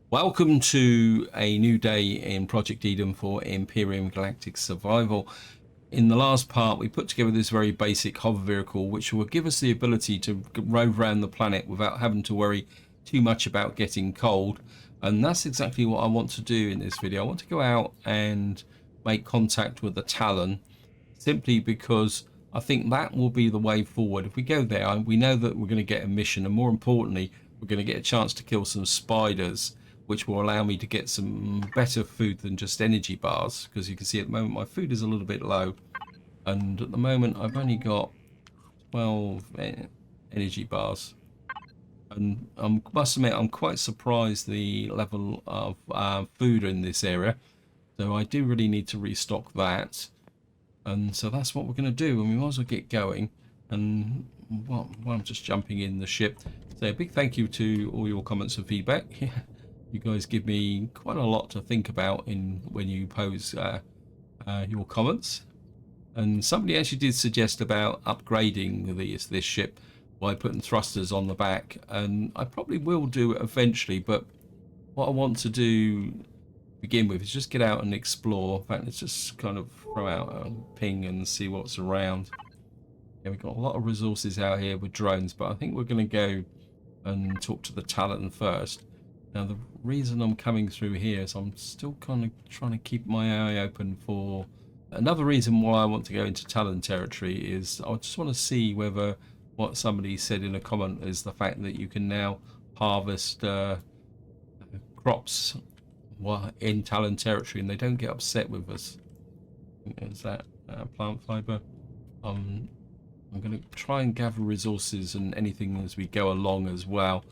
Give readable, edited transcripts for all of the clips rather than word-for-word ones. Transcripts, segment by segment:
Welcome to a new day in Project Eden for Empyrion Galactic Survival. In the last part, we put together this very basic hover vehicle, which will give us the ability to rove around the planet without having to worry too much about getting cold. And that's exactly what I want to do in this video. I want to go out and make contact with the Talon, simply because I think that will be the way forward. If we go there, we know that we're going to get a mission, and more importantly, we're going to get a chance to kill some spiders, which will allow me to get some better food than just energy bars, because you can see at the moment my food is a little bit low, and at the moment I've only got 12 energy bars, and I must admit I'm quite surprised the level of food in this area, so I do really need to restock that. And so that's what we're going to do, and we might as well get going. And while I'm just jumping in the ship, say a big thank you to all your comments and feedback. You guys give me quite a lot to think about when you pose your comments. And somebody actually did suggest about upgrading this ship by putting thrusters on the back, and I probably will do it eventually. But what I want to do to begin with is just get out and explore. In fact, let's just kind of throw out a ping and see what's around. Yeah, we've got a lot of resources out here with drones, but I think we're going to go and talk to the Talon first. Now, the reason I'm coming through here is I'm still kind of trying to keep my eye open for... Another reason why I want to go into Talon territory is I just want to see whether what somebody said in a comment is the fact that you can now harvest crops in Talon territory and they don't get upset with us. Is that plant fiber? I'm going to try and gather resources and anything as we go along as well.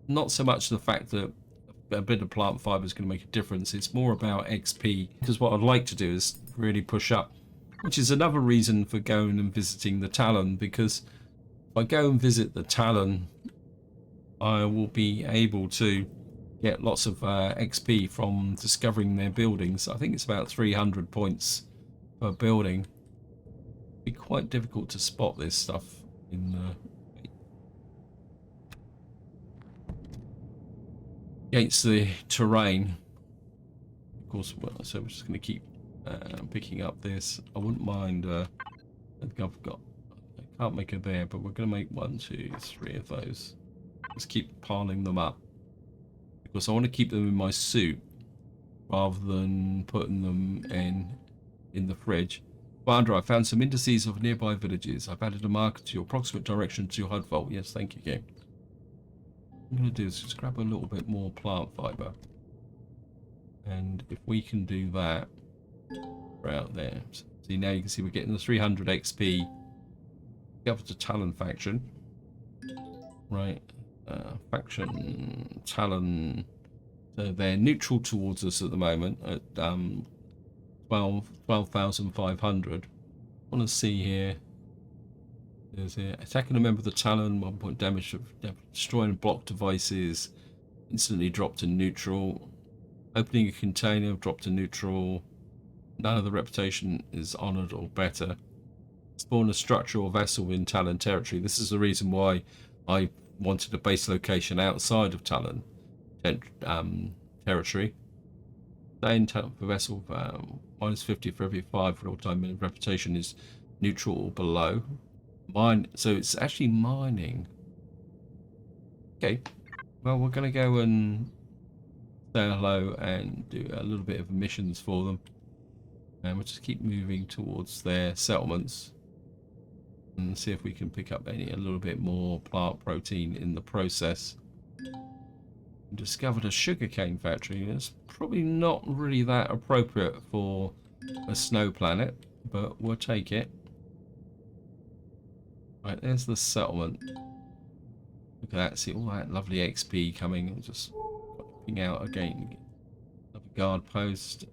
Not so much the fact that a bit of plant fiber is going to make a difference. It's more about XP, because what I'd like to do is really push up, which is another reason for going and visiting the Talon, because if I go and visit the Talon, I will be able to get lots of XP from discovering their buildings. I think it's about 300 points per building. It'd be quite difficult to spot this stuff in the against the terrain. Of course, so we're just going to keep picking up this. I wouldn't mind. I think I can't make it there, but we're going to make 1, 2, 3 of those. Just keep piling them up because I want to keep them in my suit rather than putting them in the fridge. Commander, I found some indices of nearby villages. I've added a marker to your approximate direction to your HUD vault. Yes, thank you, game. What I'm going to do is just grab a little bit more plant fiber, and if we can do that right out there, see, now you can see we're getting the 300 XP. Go to Talon faction, right? Faction Talon, so they're neutral towards us at the moment at 12,500. I want to see here. There's attacking a member of the Talon, 1 point damage of destroying block devices, instantly dropped to neutral. Opening a container, dropped to neutral. None of the reputation is honoured or better. Spawn a structure or vessel in Talon territory. This is the reason why I wanted a base location outside of Talon territory. Stay in Talon for vessel, minus 50 for every 5 for all time. Reputation is neutral or below. Mine, so it's actually mining. Okay, well, we're going to go and say hello and do a little bit of missions for them, and we'll just keep moving towards their settlements and see if we can pick up a little bit more plant protein in the process. We discovered a sugarcane factory. It's probably not really that appropriate for a snow planet, but we'll take it. Right, there's the settlement. Look at that, see all that lovely XP coming. Just popping out again. Another guard post.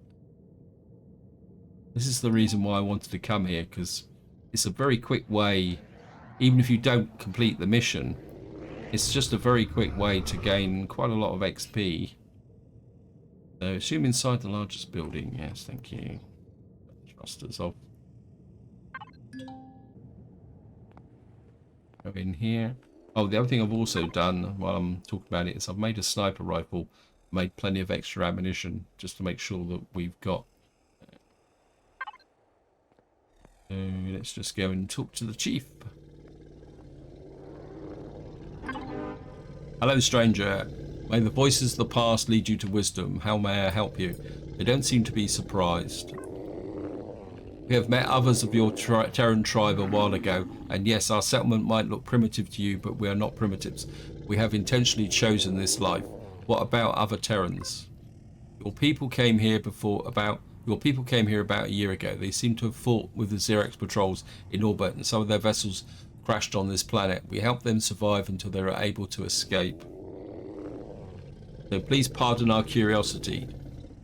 This is the reason why I wanted to come here, because it's a very quick way, even if you don't complete the mission, it's just a very quick way to gain quite a lot of XP. So assume inside the largest building. Yes, thank you. Thrusters off. Go in here. Oh, the other thing I've also done while I'm talking about it is I've made a sniper rifle made plenty of extra ammunition just to make sure that we've got. So let's just go and talk to the chief. Hello, stranger. May the voices of the past lead you to wisdom. How may I help you? They don't seem to be surprised. We have met others of your Terran tribe a while ago, and yes, our settlement might look primitive to you, but we are not primitives. We have intentionally chosen this life. What about other Terrans? Your people came here about a year ago. They seem to have fought with the Xerox patrols in orbit, and some of their vessels crashed on this planet. We helped them survive until they were able to escape. So please pardon our curiosity,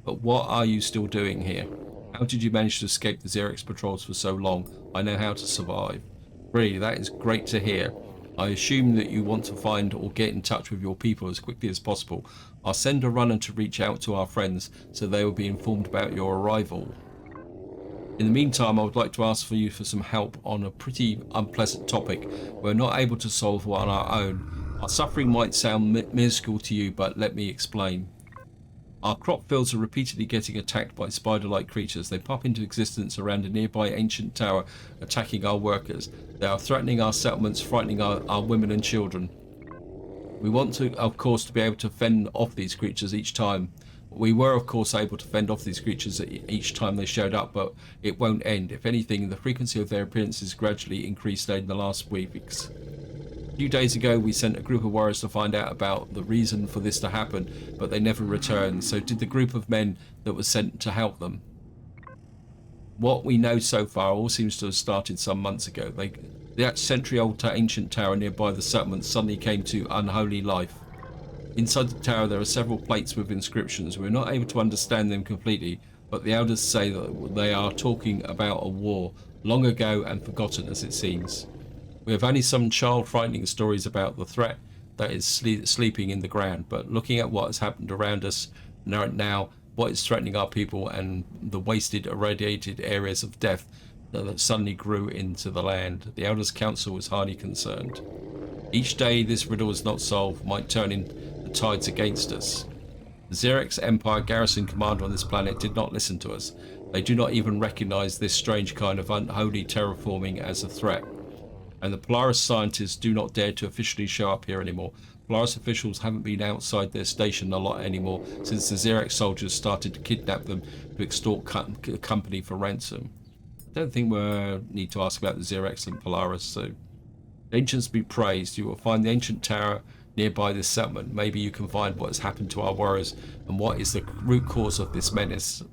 but what are you still doing here? How did you manage to escape the Xerox patrols for so long? I know how to survive. Really, that is great to hear. I assume that you want to find or get in touch with your people as quickly as possible. I'll send a runner to reach out to our friends so they will be informed about your arrival. In the meantime, I would like to ask for some help on a pretty unpleasant topic we're not able to solve on our own. Our suffering might sound minuscule to you, but let me explain. Our crop fields are repeatedly getting attacked by spider-like creatures. They pop into existence around a nearby ancient tower, attacking our workers. They are threatening our settlements, frightening our women and children. We want to, of course, to be able to fend off these creatures each time. We were, of course, able to fend off these creatures each time they showed up, but it won't end. If anything, the frequency of their appearances gradually increased in the last weeks. A few days ago, we sent a group of warriors to find out about the reason for this to happen, but they never returned. So did the group of men that was sent to help them. What we know so far all seems to have started some months ago. That century-old ancient tower nearby the settlement suddenly came to unholy life. Inside the tower there are several plates with inscriptions. We're not able to understand them completely, but the elders say that they are talking about a war, long ago and forgotten as it seems. We have only some child-frightening stories about the threat that is sleeping in the ground, but looking at what has happened around us now, what is threatening our people, and the wasted, irradiated areas of death that suddenly grew into the land, the Elders' Council is highly concerned. Each day this riddle is not solved might turn in the tides against us. The Xerox Empire garrison commander on this planet did not listen to us. They do not even recognize this strange kind of unholy terraforming as a threat. And the Polaris scientists do not dare to officially show up here anymore. Polaris officials haven't been outside their station a lot anymore since the Xerox soldiers started to kidnap them to extort the company for ransom. I don't think we need to ask about the Xerox and Polaris, so ancients be praised. You will find the ancient tower nearby this settlement. Maybe you can find what has happened to our warriors and what is the root cause of this menace.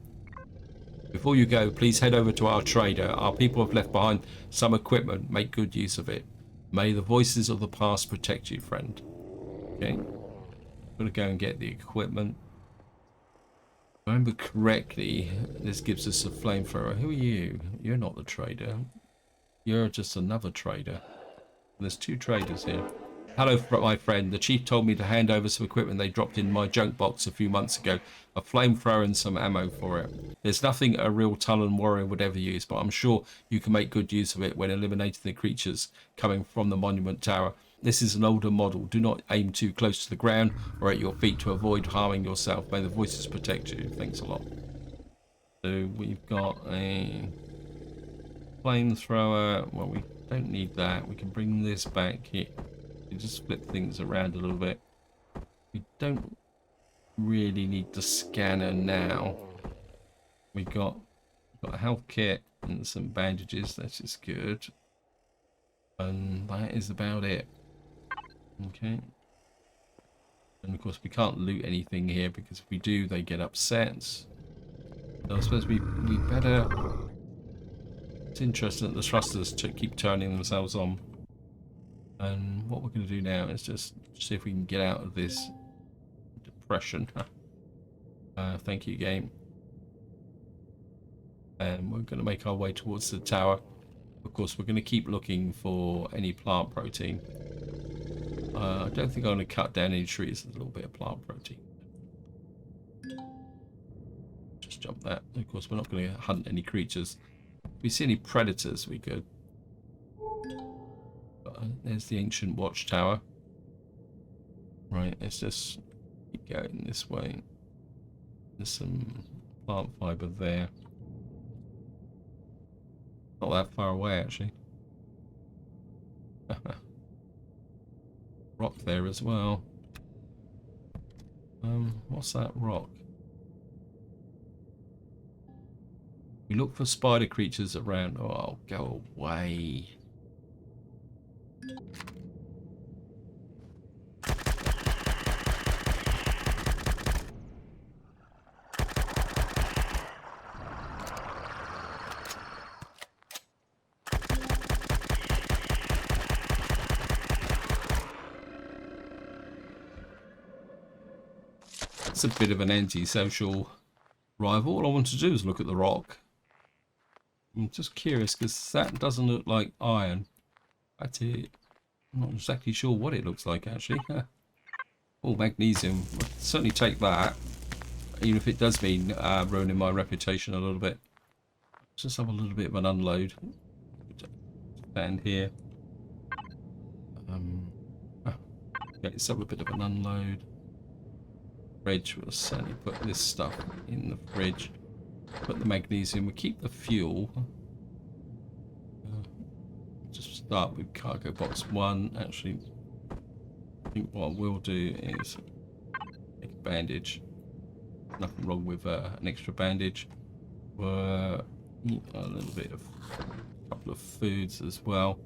Before you go, please head over to our trader. Our people have left behind some equipment. Make good use of it. May the voices of the past protect you, friend. Okay. I'm going to go and get the equipment. If I remember correctly, this gives us a flamethrower. Who are you? You're not the trader. You're just another trader. There's two traders here. Hello, my friend. The chief told me to hand over some equipment they dropped in my junk box a few months ago. A flamethrower and some ammo for it. There's nothing a real Talon warrior would ever use, but I'm sure you can make good use of it when eliminating the creatures coming from the monument tower. This is an older model. Do not aim too close to the ground or at your feet to avoid harming yourself. May the voices protect you. Thanks a lot. So we've got a flamethrower. Well, we don't need that. We can bring this back here. You just flip things around a little bit. We don't really need the scanner now. We've got a health kit and some bandages. That is good. And that is about it. Okay. And of course we can't loot anything here because if we do they get upset. So I suppose we better... It's interesting that the thrusters keep turning themselves on. And what we're going to do now is just see if we can get out of this depression. Thank you, game. And we're going to make our way towards the tower. Of course, we're going to keep looking for any plant protein. I don't think I'm going to cut down any trees. There's a little bit of plant protein. Just jump that. Of course, we're not going to hunt any creatures. If we see any predators, we could. There's the ancient watchtower. Right, let's just Keep going this way. There's some plant fibre there. Not that far away, actually. Rock there as well. What's that rock? We look for spider creatures around. Oh, go away. It's a bit of an anti-social rival. All I want to do is look at the rock. I'm just curious because that doesn't look like iron. That's it. I'm not exactly sure what it looks like actually. Oh, magnesium. I'll certainly take that, even if it does mean ruining my reputation a little bit. Let's just have a little bit of an unload. Stand here. Okay, let's have a bit of an unload. Fridge. We'll certainly put this stuff in the fridge. Put the magnesium. We'll keep the fuel. Just start with cargo box 1. Actually, I think what we'll do is make a bandage. Nothing wrong with an extra bandage. We'll eat a little bit of a couple of foods as well,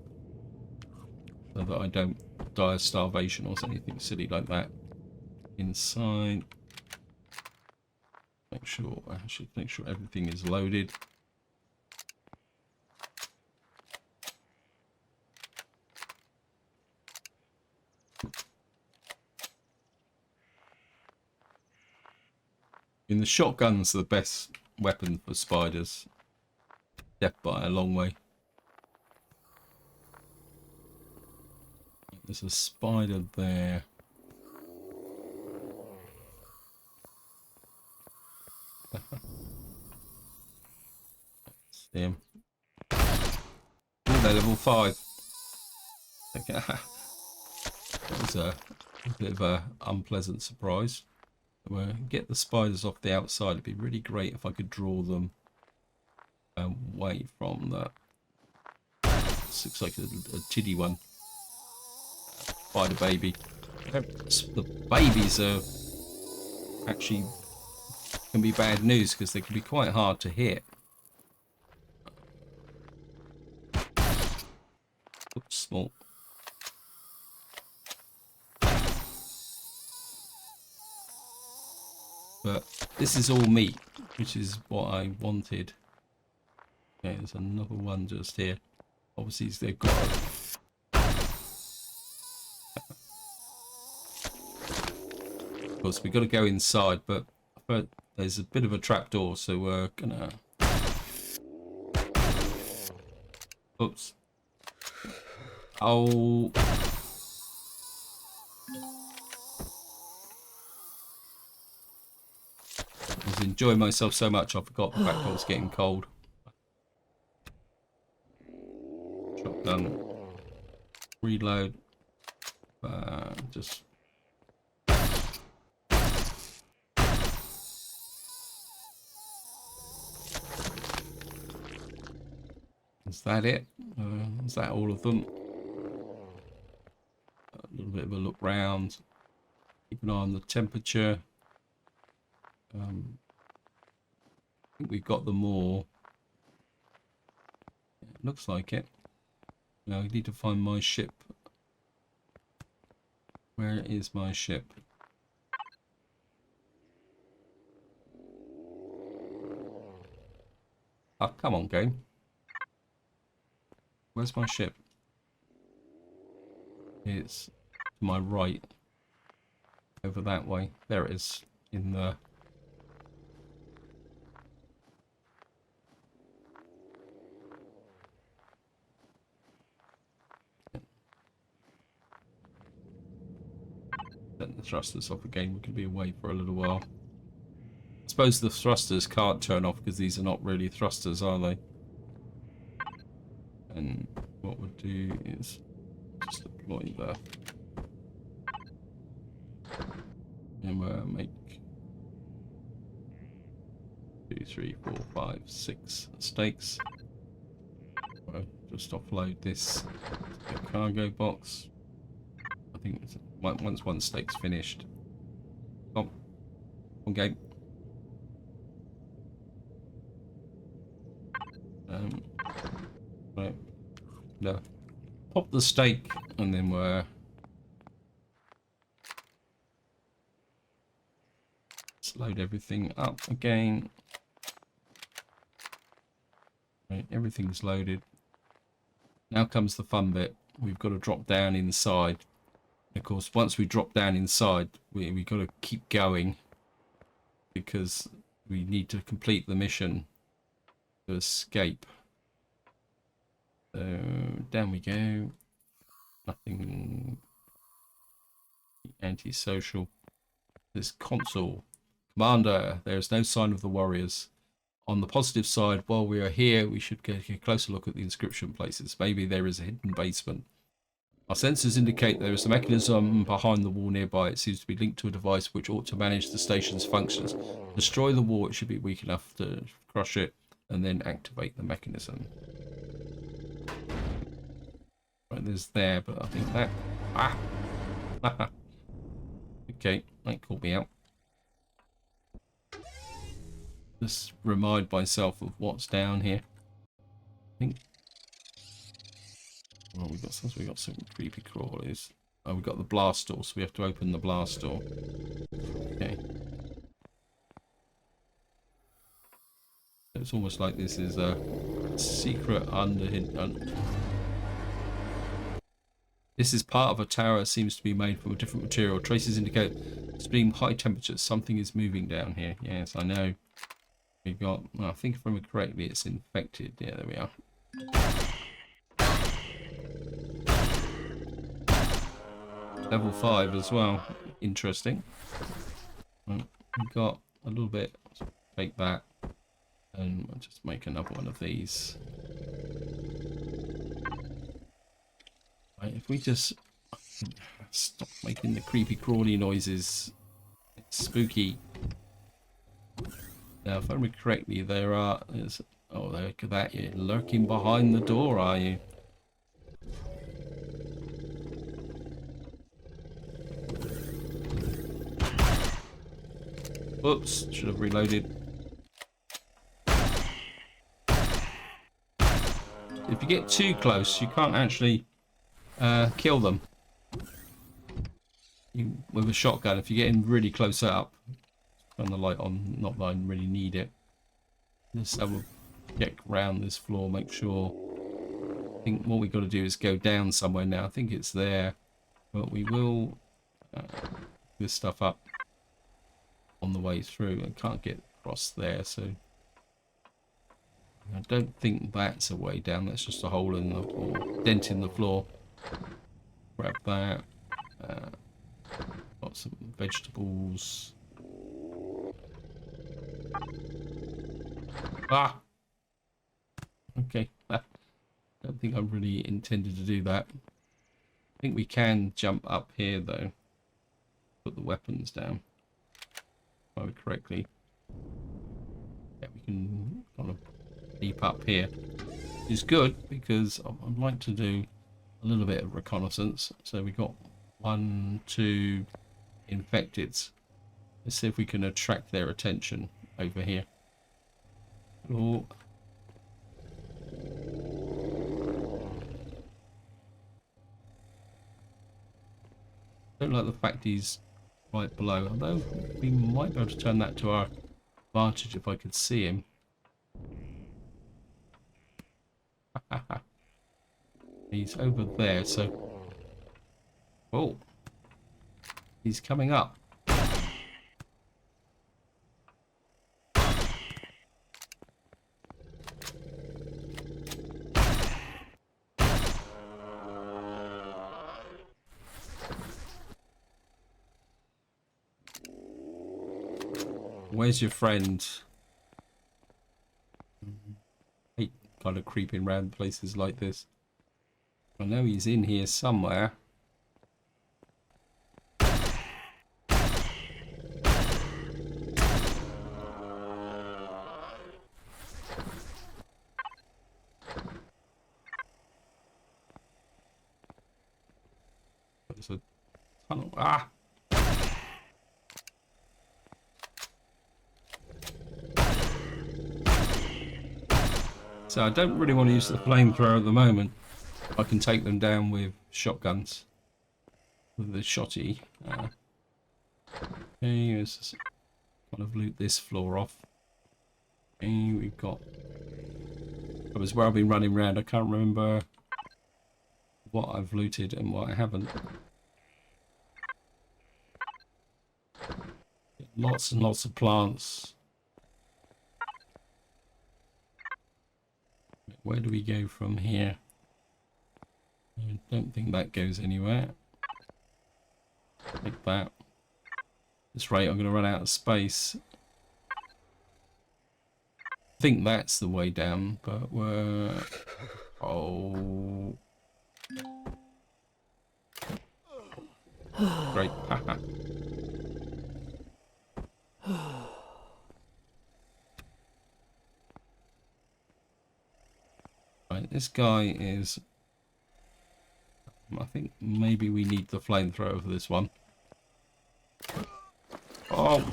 so that I don't die of starvation or anything silly like that. Inside, make sure everything is loaded. The shotguns are the best weapon for spiders. Death by a long way. There's a spider there. See him. Oh, they're level 5. Okay. That was a bit of an unpleasant surprise. We'll get the spiders off the outside. It'd be really great if I could draw them away from that. This looks like a tiddy one. Spider baby. The babies are actually can be bad news because they can be quite hard to hit. Oops, small. But this is all meat, which is what I wanted. Okay, there's another one just here. Obviously, they've got. Of course, we've got to go inside, but there's a bit of a trapdoor, so we're gonna. Oops. Oh. I was enjoying myself so much I forgot the fact I was getting cold. Shotgun. Reload. Just. Is that it? Is that all of them? A little bit of a look round. Keep an eye on the temperature. I think we've got them all. It looks like it. Now I need to find my ship. Where is my ship? Oh, come on, game. Where's my ship? It's to my right. Over that way. There it is. In the... Set the thrusters off again. We can be away for a little while. I suppose the thrusters can't turn off because these are not really thrusters, are they? And what we'll do is just deploy the And we'll make 2, 3, 4, 5, 6 stakes. We'll just offload this cargo box. I think once one stake's finished. Oh, okay. Right. No. Pop the stake and then we're let's load everything up again. Right, everything's loaded. Now comes the fun bit. We've got to drop down inside. Of course, once we drop down inside, we got to keep going because we need to complete the mission to escape. So down we go. Nothing antisocial. This console. Commander, there is no sign of the warriors. On the positive side, while we are here, we should get a closer look at the inscription places. Maybe there is a hidden basement. Our sensors indicate there is a mechanism behind the wall nearby. It seems to be linked to a device which ought to manage the station's functions. Destroy the wall, it should be weak enough to crush it, and then activate the mechanism. Right, there's there, but I think that... Ah! Okay, that caught me out. Just remind myself of what's down here. I think... Well, we got some creepy crawlies. Oh, we got the blast door, so we have to open the blast door. Okay. It's almost like this is a secret This is part of a tower. Seems to be made from a different material. Traces indicate it's being high temperatures. Something is moving down here. Yes, I know. We've got. Well, I think if I remember correctly, it's infected. Yeah, there we are. Level 5 as well. Interesting. We've got a little bit. Take that. And we'll just make another one of these. Right, if we just stop making the creepy crawly noises. It's spooky. Now, if I remember correctly, there's oh, look at that. You're lurking behind the door, are you? Oops, should have reloaded. If you get too close, you can't actually kill them with a shotgun. If you're getting really close up, turn the light on. Not that I really need it. Just have a check around this floor, make sure. I think what we've got to do is go down somewhere now. I think it's there, but we will this stuff up on the way through. I can't get across there, so I don't think that's a way down. That's just a hole in the or dent in the floor. Grab that. Got some vegetables. Ah. Okay. Don't think I really intended to do that. I think we can jump up here though. Put the weapons down. If I remember correctly. Yeah, we can kind of leap up here. Which is good because I'd like to do a little bit of reconnaissance. So we got 1, 2 infecteds. Let's see if we can attract their attention over here. Oh. Don't like the fact he's right below, although we might be able to turn that to our advantage if I could see him. He's over there, so... Oh! He's coming up. Where's your friend? Hate kind of creeping around places like this. I know he's in here somewhere. tunnel. Ah! So I don't really want to use the flamethrower at the moment. I can take them down with shotguns. With the shotty. Okay, let's just kind of loot this floor off. Okay, we've got... That was where I've been running around. I can't remember what I've looted and what I haven't. Lots and lots of plants. Where do we go from here? I don't think that goes anywhere. Take that. At this rate, I'm going to run out of space. I think that's the way down, but we're... Oh... Great. Right, this guy is... I think maybe we need the flamethrower for this one. Oh!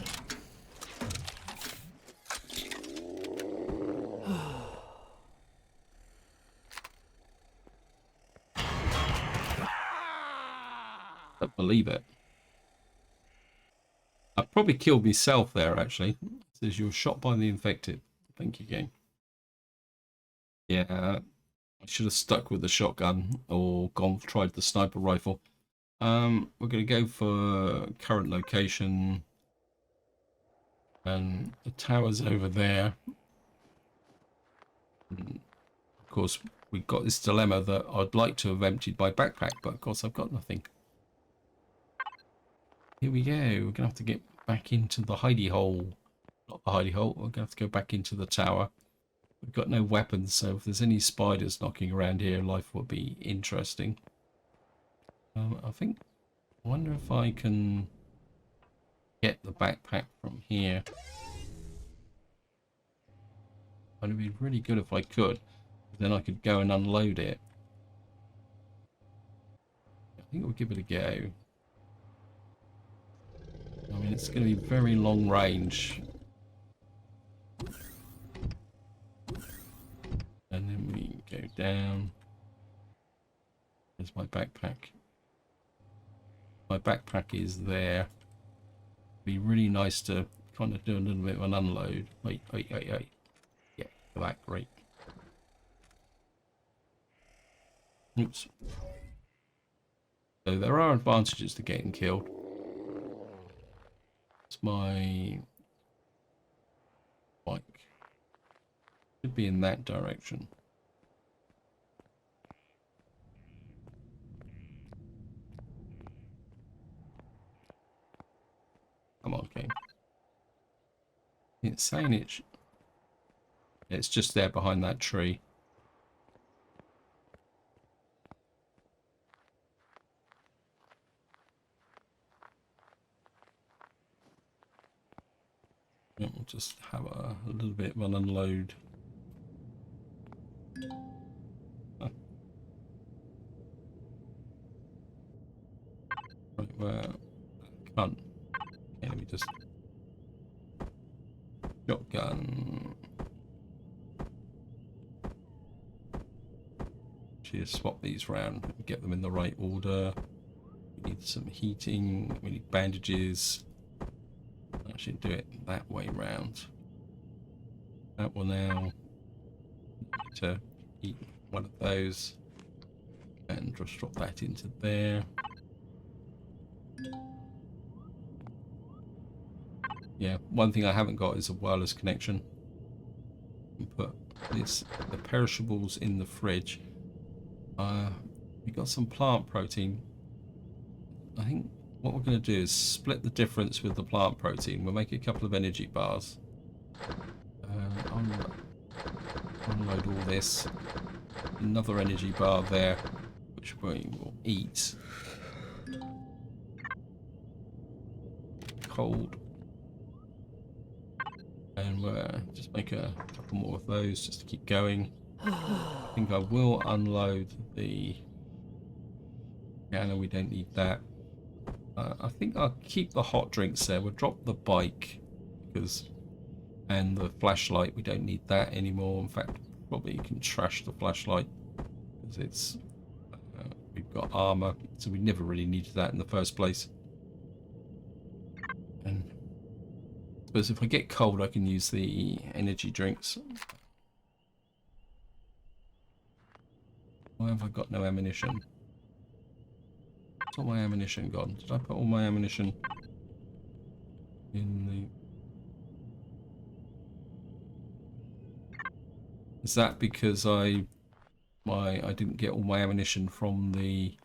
I don't believe it. I probably killed myself there, actually. It says you're shot by the infected. Thank you, game. Yeah, I should have stuck with the shotgun or tried the sniper rifle. We're going to go for current location. And the tower's over there. And of course, we've got this dilemma that I'd like to have emptied my backpack, but of course I've got nothing. Here we go. We're going to have to get back into the hidey hole. Not the hidey hole. We're going to have to go back into the tower. We've got no weapons, so if there's any spiders knocking around here, life will be interesting. I think... I wonder if I can get the backpack from here. It'd be really good if I could. Then I could go and unload it. I think we'll give it a go. I mean, it's going to be very long range. And then we go down. There's my backpack. My backpack is there. It'd be really nice to kind of do a little bit of an unload. Wait. Yeah, that, great. Oops. So there are advantages to getting killed. It's my bike. Should be in that direction. Come on, game. It's saying it's just there behind that tree. Yeah, we'll just have a little bit of an unload. Huh. Right, where? Can't. Okay, let me just... Shotgun. Just swap these around, get them in the right order. We need some heating, we need bandages. I should do it that way round. That will now need to eat one of those and just drop that into there. Yeah, one thing I haven't got is a wireless connection. Put the perishables in the fridge. We got some plant protein. I think what we're going to do is split the difference with the plant protein. We'll make a couple of energy bars. Unload all this. Another energy bar there, which we will eat. Cold. And we'll just make a couple more of those just to keep going. I think I will unload the... Yeah, no, we don't need that. I think I'll keep the hot drinks there. We'll drop the bike because, and the flashlight. We don't need that anymore. In fact, probably you can trash the flashlight because it's we've got armor, so we never really needed that in the first place. And I suppose if I get cold, I can use the energy drinks. Why have I got no ammunition? Where's all my ammunition gone? Did I put all my ammunition in the... Is that because I didn't get all my ammunition from the...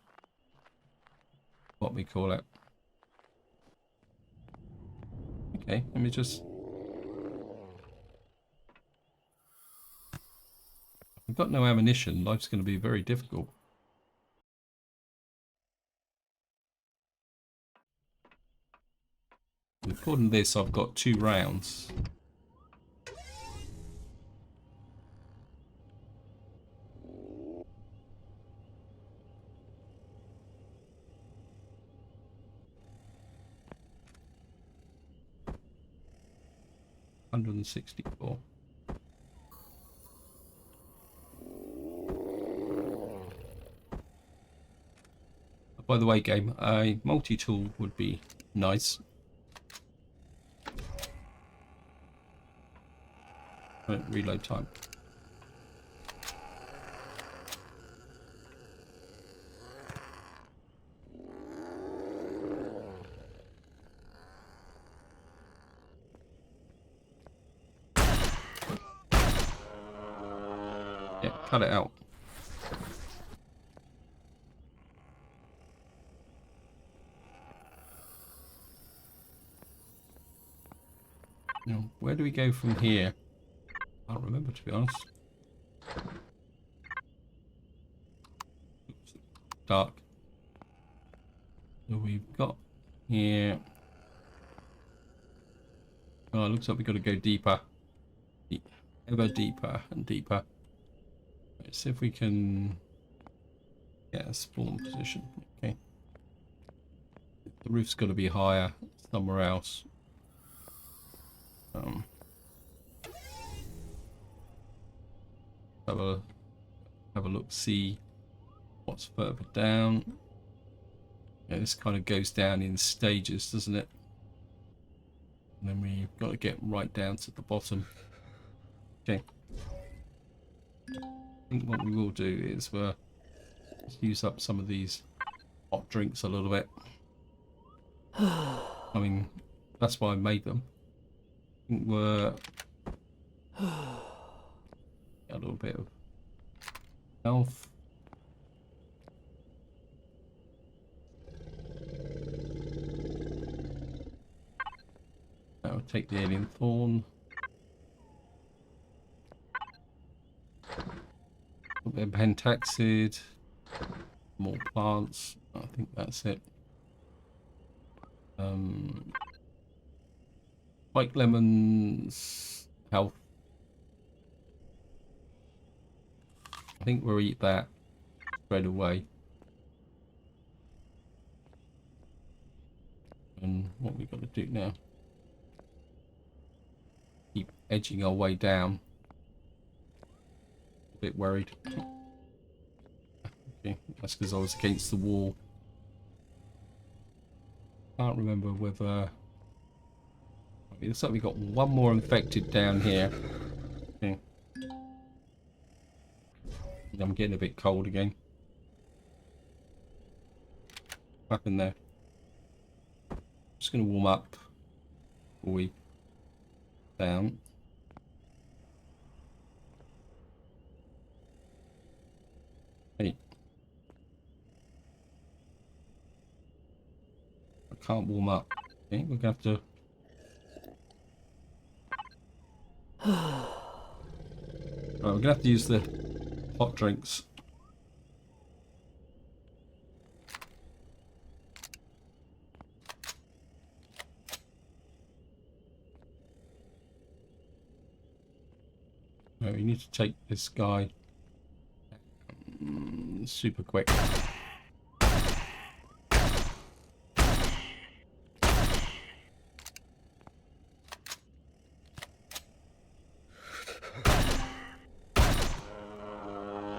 what we call it? Okay, let me just... If I've got no ammunition, life's going to be very difficult. According to this, I've got 2 rounds. $164. By the way, game, a multi-tool would be nice. Reload time. Yeah, cut it out. Now, where do we go from here? I can't remember, to be honest. Oops, dark. So we've got here. Oh, it looks like we've got to go deeper. Ever deeper and deeper. Let's see if we can get a spawn position. Okay. The roof's got to be higher somewhere else. Have a look, see what's further down. Yeah, this kind of goes down in stages, doesn't it? And then we've got to get right down to the bottom. Okay. I think what we will do is we'll use up some of these hot drinks a little bit. I mean, that's why I made them. I think we're a little bit of health. I'll take the alien thorn. A bit of pentaxid. More plants. I think that's it. White lemons. Health. I think we'll eat that straight away. And what we've got to do now? Keep edging our way down. A bit worried. Okay, that's because I was against the wall. Can't remember whether... It looks like we got one more infected down here. Okay. I'm getting a bit cold again. What happened there? Just going to warm up. Before we down. Hey. I can't warm up. Okay, we're going to have to... Right, we're going to have to use the hot drinks. No, we need to take this guy super quick.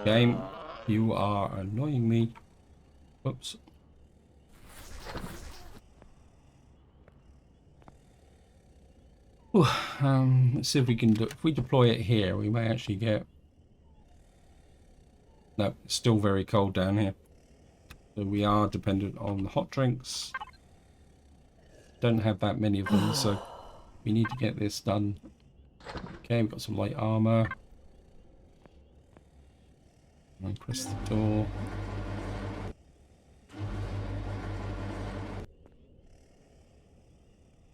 Game, you are annoying me. Whoops. Ooh, let's see if we can if we deploy it here, we may actually get. No, it's still very cold down here. So we are dependent on hot drinks. Don't have that many of them, so we need to get this done. Okay, we've got some light armor. And press the door.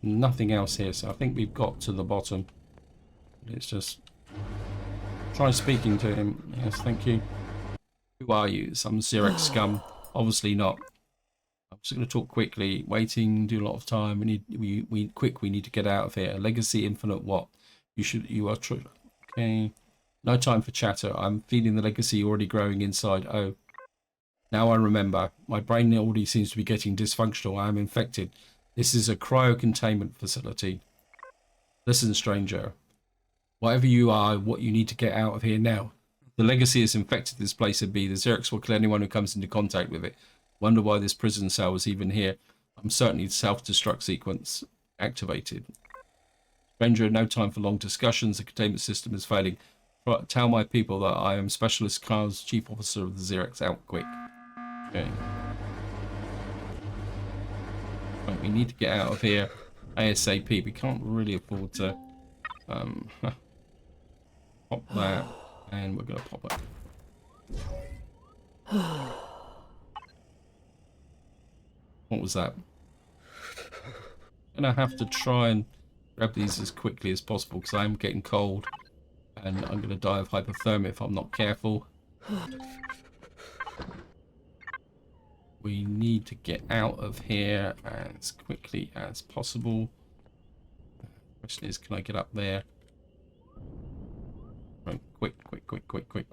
Nothing else here, so I think we've got to the bottom. Let's just try speaking to him. Yes, thank you. Who are you? Some Xerox scum? Obviously not. I'm just going to talk quickly. Waiting, do a lot of time. We need to get out of here. Legacy infinite what? You are true. Okay. No time for chatter. I'm feeling the legacy already growing inside. Oh. Now I remember. My brain already seems to be getting dysfunctional. I am infected. This is a cryo-containment facility. Listen, stranger. Whatever you are, what you need to get out of here now. The legacy has infected this place and B. The Xerox will kill anyone who comes into contact with it. Wonder why this prison cell was even here. I'm certainly the self-destruct sequence activated. Stranger, no time for long discussions. The containment system is failing. Tell my people that I am Specialist Carl's Chief Officer of the Xerox. Out quick. Okay. Right, we need to get out of here ASAP. We can't really afford to pop that, and we're going to pop it. What was that? I'm going to have to try and grab these as quickly as possible because I am getting cold and I'm going to die of hypothermia if I'm not careful. We need to get out of here as quickly as possible. The question is, can I get up there? Right, quick.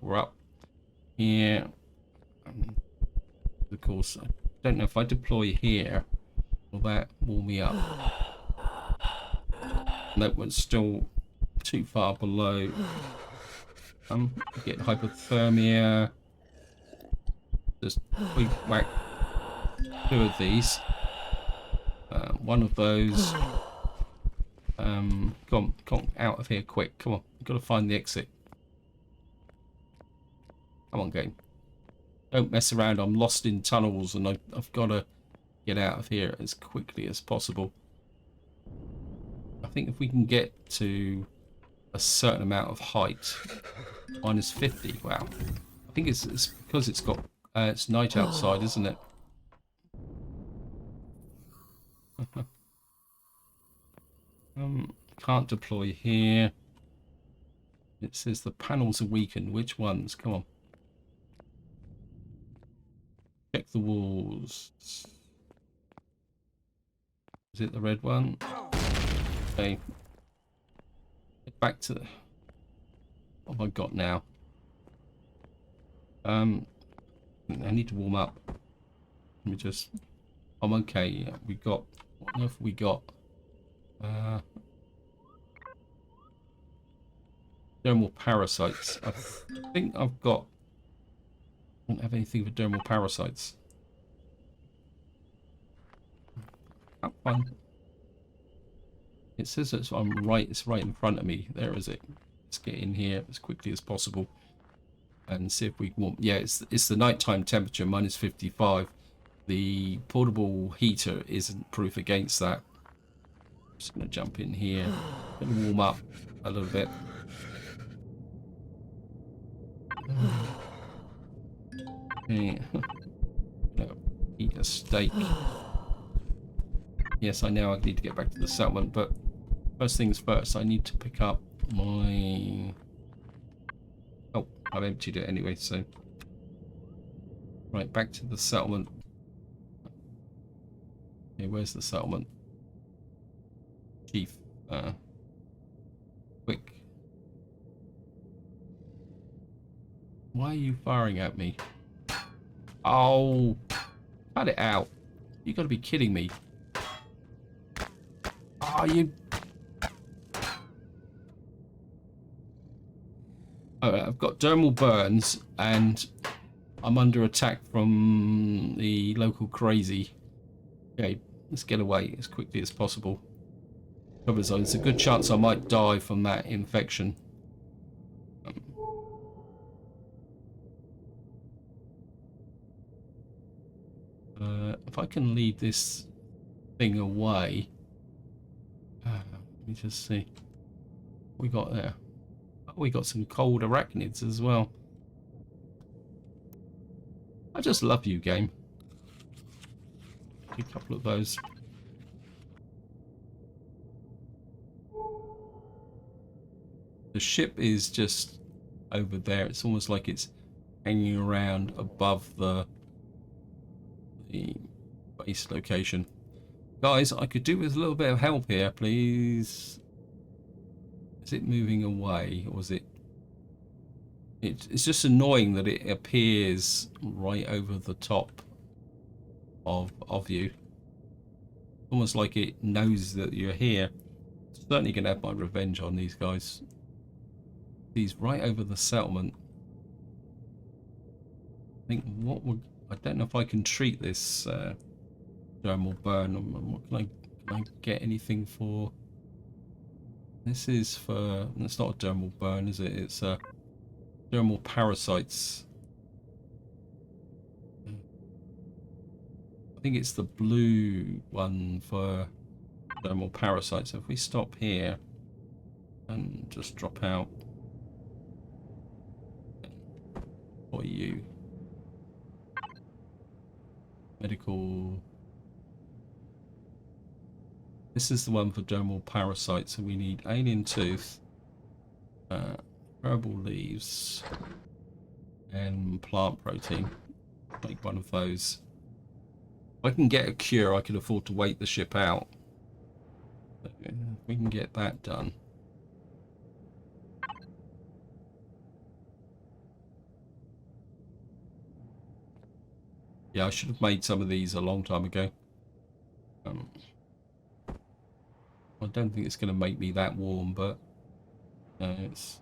We're up here. Of course, I don't know if I deploy here, will that warm me up? Nope, it's still too far below. Get hypothermia. Just whack 2 of these. One of those. Come on, out of here quick. Come on, we've got to find the exit. Come on, game. Don't mess around. I'm lost in tunnels and I've got to get out of here as quickly as possible. I think if we can get to a certain amount of height, minus 50. Wow. I think it's because it's got it's night outside, isn't it? Can't deploy here. It says the panels are weakened. Which ones? Come on. Check the walls. Is it the red one? Okay. Get back to the... What have I got now? I need to warm up. Let me just... I'm okay. We got... What on earth have we got? Dermal parasites. I think I've got... I don't have anything for dermal parasites. Can't find... It says it's it's right in front of me. There is it. Let's get in here as quickly as possible and see if we can warm. Yeah, it's the nighttime temperature, minus 55. The portable heater isn't proof against that. I'm just gonna jump in here and warm up a little bit. Okay. Eat a steak. Yes, I know I need to get back to the settlement, but first things first, I need to pick up my... Oh, I've emptied it anyway, so... Right, back to the settlement. Okay, where's the settlement? Chief. Quick. Why are you firing at me? Oh! Cut it out. You gotta be kidding me. Oh, you... I've got dermal burns and I'm under attack from the local crazy. Okay, let's get away as quickly as possible. There's a good chance I might die from that infection. If I can lead this thing away, let me just see what we got there. Oh, we got some cold arachnids as well. I just love you, game. A couple of those. The ship is just over there. It's almost like it's hanging around above the base location. Guys, I could do with a little bit of help here, please. Is it moving away, or is it? It's just annoying that it appears right over the top of you. Almost like it knows that you're here. Certainly gonna have my revenge on these guys. He's right over the settlement. I think I don't know if I can treat this thermal burn. What can I get anything for? This is for. It's not a thermal burn, is it? It's thermal parasites. I think it's the blue one for thermal parasites. So if we stop here and just drop out for you. Medical. This is the one for dermal parasites, so we need alien tooth, herbal leaves, and plant protein. Make one of those. If I can get a cure, I can afford to wait the ship out. So if we can get that done. Yeah, I should have made some of these a long time ago. I don't think it's going to make me that warm, but it's.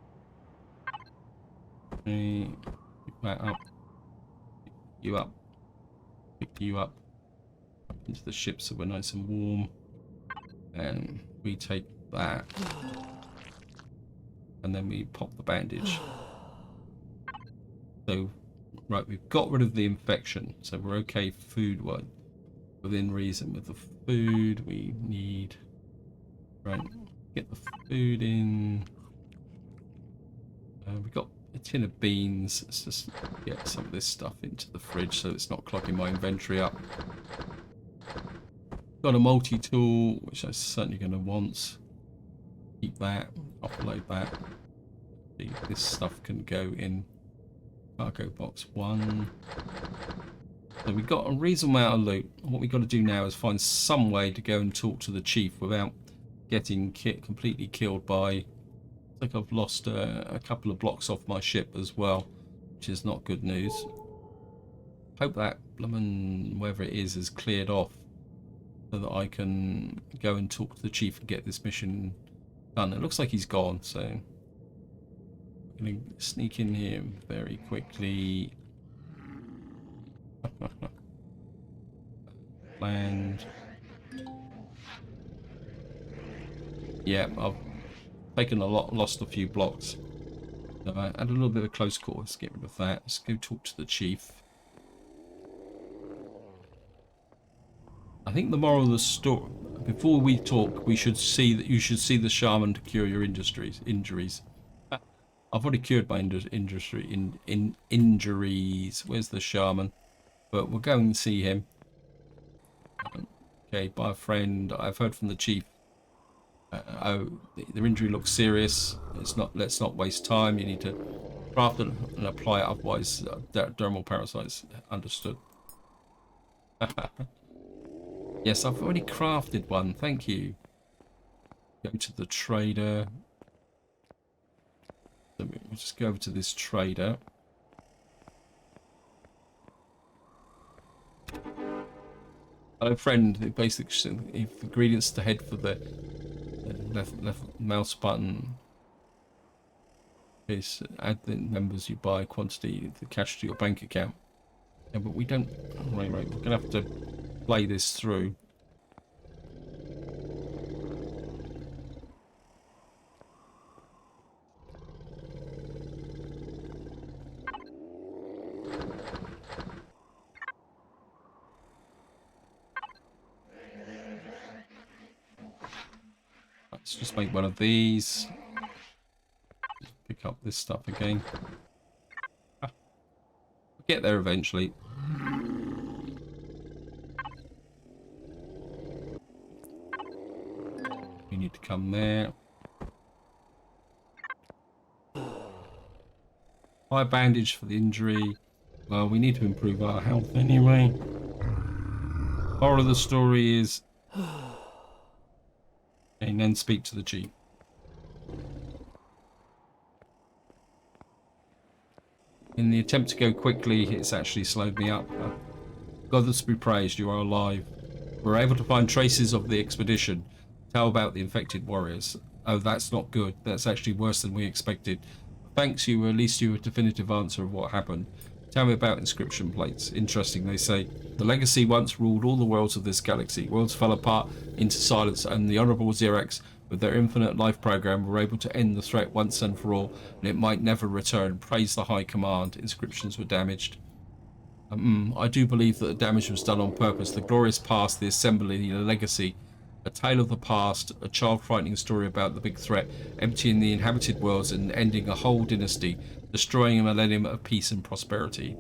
Pick that up. Pick you up. Pick you up. Up into the ship so we're nice and warm. And we take that. And then we pop the bandage. So, right, we've got rid of the infection. So we're okay food-wise. Within reason with the food we need. Right, get the food in. We've got a tin of beans. Let's just get some of this stuff into the fridge so it's not clogging my inventory up. Got a multi-tool, which I'm certainly going to want. Keep that, offload that. This stuff can go in cargo box 1. So we've got a reasonable amount of loot. What we've got to do now is find some way to go and talk to the chief without getting completely killed by. I think I've lost a couple of blocks off my ship as well, which is not good news. Hope that bloomin' wherever it is cleared off so that I can go and talk to the chief and get this mission done. It looks like he's gone, so I'm gonna sneak in here very quickly. Land. Yeah, I've taken lost a few blocks. So I had a little bit of a close call. Let's get rid of that. Let's go talk to the chief. I think the moral of the story, before we talk, we should see that you should see the shaman to cure your injuries. I've already cured my injuries. Where's the shaman? But we'll go and see him. Okay, bye friend. I've heard from the chief. Their injury looks serious. Let's not waste time. You need to craft and apply it, otherwise dermal parasites. Understood. Yes, I've already crafted one. Thank you. Go to the trader. So we'll just go over to this trader. Hello, friend. The basic ingredients to head for the left mouse button. Is add the members you buy quantity the cash to your bank account. Yeah, but we don't. Right, we're gonna have to play this through. Let's just make one of these. Pick up this stuff again. We'll get there eventually. You need to come there. Buy a bandage for the injury. Well, we need to improve our health anyway. Moral of the story is, and then speak to the chief. In the attempt to go quickly, it's actually slowed me up. God be praised, you are alive. We're able to find traces of the expedition. Tell about the infected warriors. Oh, that's not good. That's actually worse than we expected. Thanks, you at least you a definitive answer of what happened. Tell me about inscription plates. Interesting, they say. The legacy once ruled all the worlds of this galaxy. Worlds fell apart into silence, and the Honourable Xerax, with their infinite life program, were able to end the threat once and for all, and it might never return. Praise the High Command. Inscriptions were damaged. I do believe that the damage was done on purpose. The glorious past, the assembly, the legacy, a tale of the past, a child-frightening story about the big threat, emptying the inhabited worlds and ending a whole dynasty, destroying a millennium of peace and prosperity.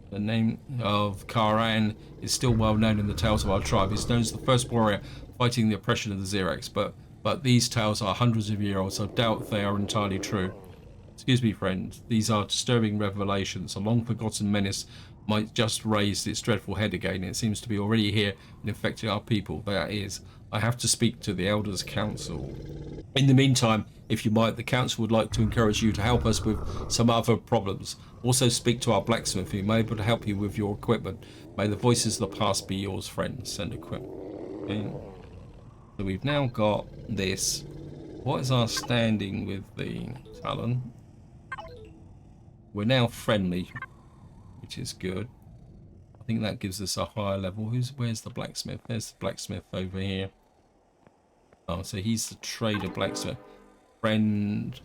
The name of Karan is still well known in the tales of our tribe. He's known as the first warrior fighting the oppression of the Xerax, but these tales are hundreds of years old, so I doubt they are entirely true. Excuse me, friend. These are disturbing revelations. A long-forgotten menace might just raise its dreadful head again. It seems to be already here and infecting our people. That is, I have to speak to the Elders' Council. In the meantime, if you might, the Council would like to encourage you to help us with some other problems. Also speak to our blacksmith, who may be able to help you with your equipment. May the voices of the past be yours, friend. Send equipment. Okay. So we've now got this. What is our standing with the Talon? We're now friendly, which is good. I think that gives us a higher level. Where's the blacksmith? There's the blacksmith over here. Oh, so he's the trader blacksmith. Friend,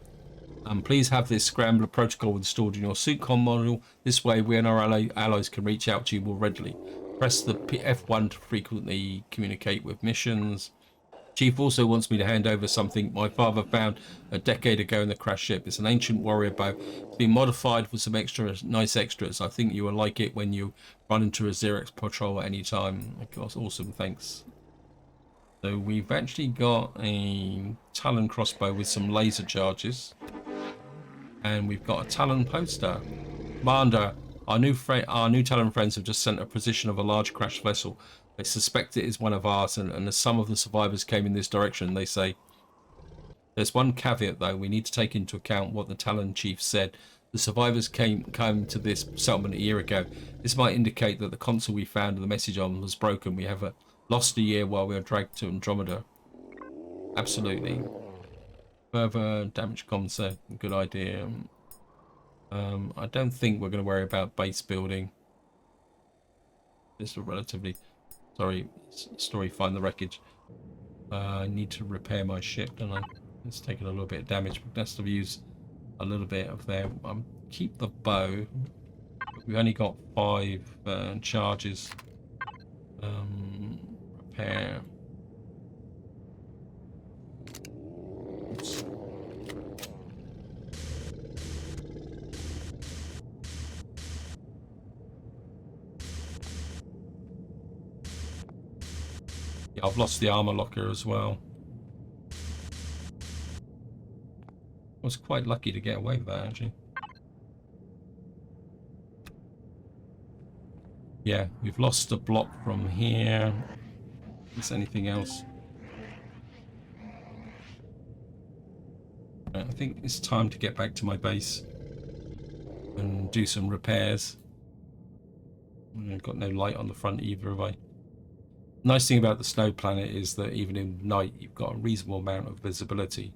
please have this scrambler protocol installed in your suitcom module. This way, we and our allies can reach out to you more readily. Press the F1 to frequently communicate with missions. Chief also wants me to hand over something my father found a decade ago in the crashed ship. It's an ancient warrior bow. It's been modified with some nice extras. I think you will like it when you run into a Xerax patrol at any time. Of course, awesome, thanks. So we've actually got a Talon crossbow with some laser charges. And we've got a Talon poster. Commander, our new Talon friends have just sent a position of a large crashed vessel. They suspect it is one of ours, and as some of the survivors came in this direction, they say. There's one caveat, though. We need to take into account what the Talon chief said. The survivors came to this settlement a year ago. This might indicate that the console we found the message on was broken. We have lost a year while we were dragged to Andromeda. Absolutely. Further damage concept. Good idea. I don't think we're going to worry about base building. This is relatively... Sorry, story, find the wreckage. I need to repair my ship, don't I? It's taken a little bit of damage, but best to use a little bit of there. Keep the bow. We've only got 5 charges. Repair. Oops. Yeah, I've lost the armor locker as well. I was quite lucky to get away with that, actually. Yeah, we've lost a block from here. Is there anything else? I think it's time to get back to my base and do some repairs. I've got no light on the front either, have I? Nice thing about the snow planet is that even in night you've got a reasonable amount of visibility.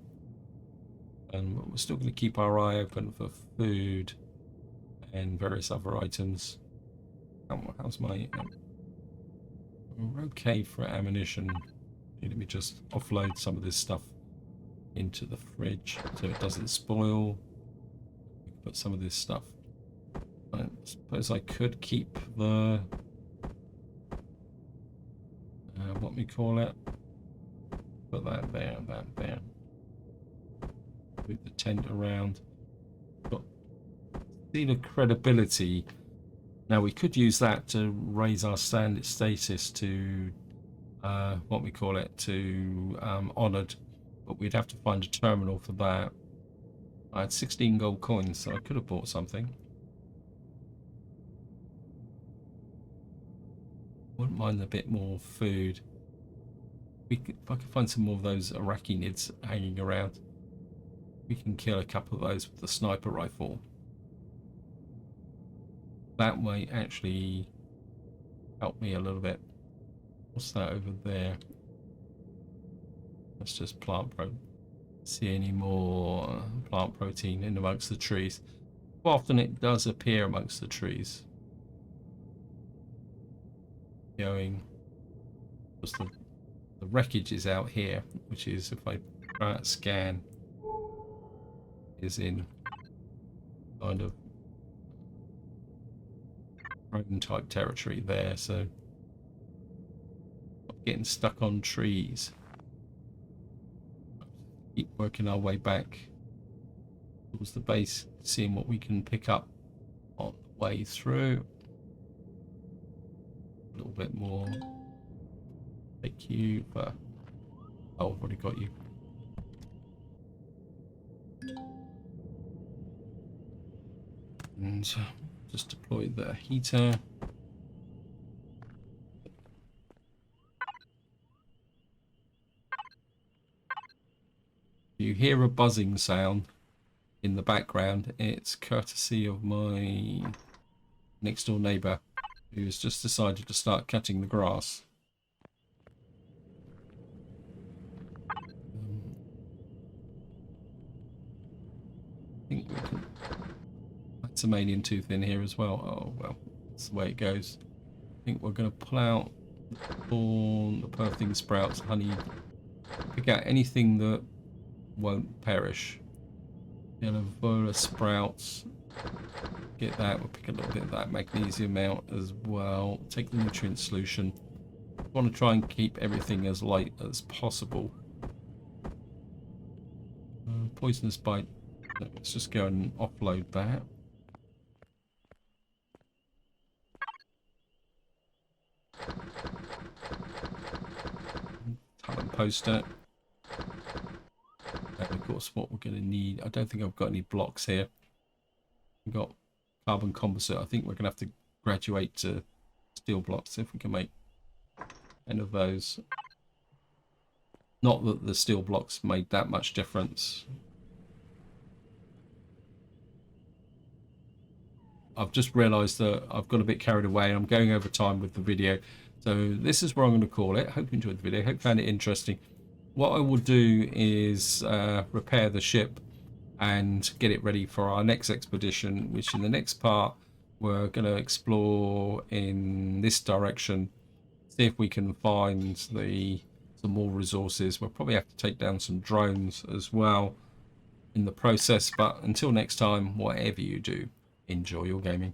And we're still going to keep our eye open for food and various other items. How's my... we're okay for ammunition. Let me just offload some of this stuff into the fridge so it doesn't spoil. Put some of this stuff. I suppose I could keep the... what we call it? Put that there, that there. Move the tent around. Got seal of credibility. Now we could use that to raise our standard status to what we call it, to honoured, but we'd have to find a terminal for that. I had 16 gold coins, so I could have bought something. Wouldn't mind a bit more food. If I could find some more of those arachnids hanging around, we can kill a couple of those with the sniper rifle. That might actually help me a little bit. What's that over there? That's just plant protein. See any more plant protein in amongst the trees? Quite often it does appear amongst the trees. Going, just the wreckage is out here, which is, if I try to scan, is in kind of prone type territory there, so not getting stuck on trees. Keep working our way back towards the base, seeing what we can pick up on the way through. A little bit more. Take you, but oh, I've already got you. And just deploy the heater. You hear a buzzing sound in the background. It's courtesy of my next door neighbour, who's just decided to start cutting the grass. I think we can add some alien tooth in here as well. Oh well, that's the way it goes. I think we're going to pull out the corn, the perfting sprouts, honey, pick out anything that won't perish. Yellow vola sprouts, get that. We'll pick a little bit of that magnesium out as well. Take the nutrient solution. Want to try and keep everything as light as possible. Poisonous bite. Let's just go and offload that. Talon poster. And of course, what we're going to need. I don't think I've got any blocks here. We've got carbon composite. I think we're going to have to graduate to steel blocks if we can make any of those. Not that the steel blocks made that much difference. I've just realised that I've got a bit carried away. I'm going over time with the video. So this is where I'm going to call it. Hope you enjoyed the video. Hope you found it interesting. What I will do is repair the ship and get it ready for our next expedition, which in the next part we're going to explore in this direction, see if we can find some more resources. We'll probably have to take down some drones as well in the process, but until next time, whatever you do, enjoy your gaming.